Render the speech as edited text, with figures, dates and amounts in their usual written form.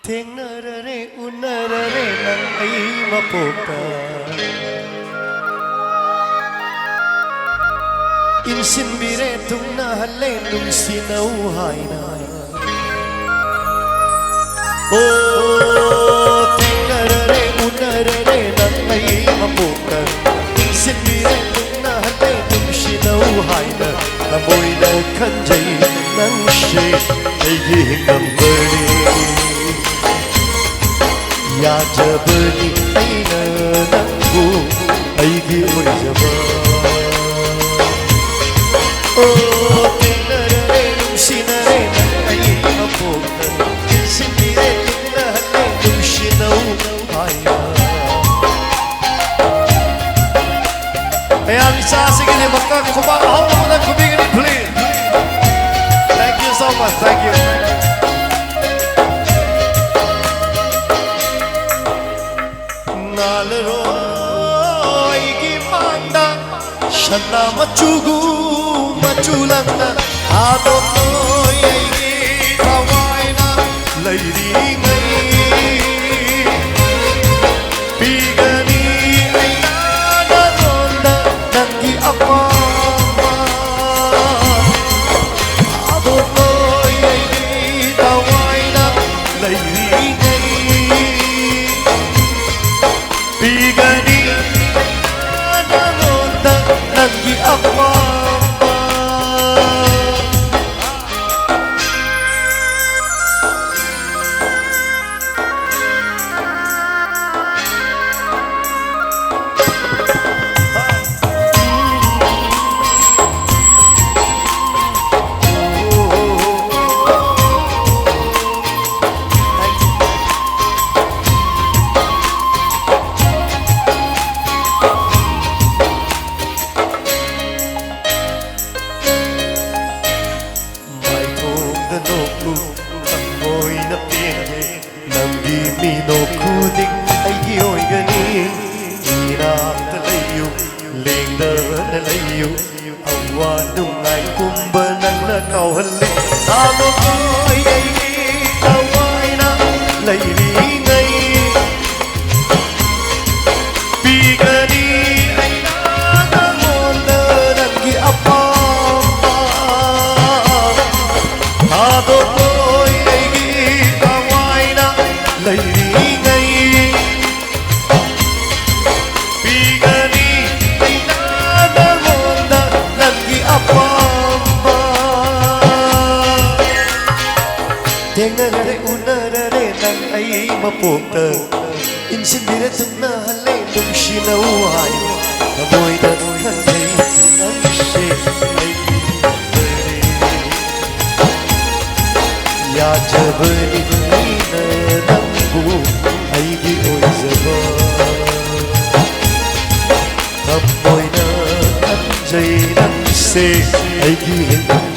ꯊꯦꯡꯅꯔꯔꯦ ꯎꯅꯔꯔꯦ ꯅꯪ ꯑꯩ ꯃꯄꯣꯛꯇ ꯏꯟꯁꯤꯟꯕꯤꯔꯦ ꯊꯨꯡꯅꯍꯜꯂꯦ ꯅꯨꯡꯁꯤꯅꯧ ꯍꯥꯏꯅ ꯊꯦꯡꯅꯔꯔꯦ ꯎꯅꯔꯔꯦ ꯅꯪ ꯑꯩ ꯃꯄꯣꯛꯇ ꯏꯟꯁꯤꯟꯕꯤꯔꯦ ꯊꯨꯡꯅꯍꯜꯂꯦ ꯅꯨꯡꯁꯤꯅꯧ ꯍꯥꯏꯅ ꯊꯃꯣꯏꯅ ꯈꯟꯖꯩ ꯅꯪꯁꯦ ꯑꯩꯒꯤ ꯍꯤꯡꯉꯝꯕꯅꯤ ꯌꯥꯖꯕꯅꯤ ꯑꯩꯅ ꯅꯪꯕꯨ ꯑꯩꯒꯤ ꯑꯣꯏꯖꯕ ꯊꯦꯡꯅꯔꯦ ꯅꯨꯡꯁꯤꯅꯔꯦ ꯅꯪ ꯑꯩ ꯃꯄꯣꯛꯇ ꯏꯟꯁꯤꯟꯕꯤꯔꯦ ꯊꯨꯡꯅꯍꯜꯂꯦ ꯅꯨꯡꯁꯤꯅꯧ ꯍꯥꯏꯅ ꯃꯌꯥꯝ ꯏꯆꯥꯁꯤꯡꯒꯤꯗꯃꯛꯇ ꯈꯨꯕꯥꯛ ꯑꯍꯧꯕꯗ ꯈꯨꯕꯤꯒꯅꯤ please. Thank you so much. Thank you. 나르로이기 만다 샤나 마추구 마추랑나 아도노이기 가와이나 레이링이 비가니 아이나나 론다 난기 아빠마 아도노이기 가와이나 레이링이 비가니 나노다 난기 아빠 Amoy na pinag Nanggi minokuding Ay oygani Hirap na layo Lingda na layo Awanong ay kumbanang nakawhalik Ano ko'y ay itaway na Laylingay Bigani ay nanamon na Nanggi apama Ano ko'y ay itaway na Laylingay Bigani ay nanamon na Nanggi apama Tengarare unarare nang ay mapukta Insinbira tunahale nung sinaway Amoy na kanay nang siya ay bari Yajabani na nangbu ay gioy zaba Amoy na kanay nang siya ay gioy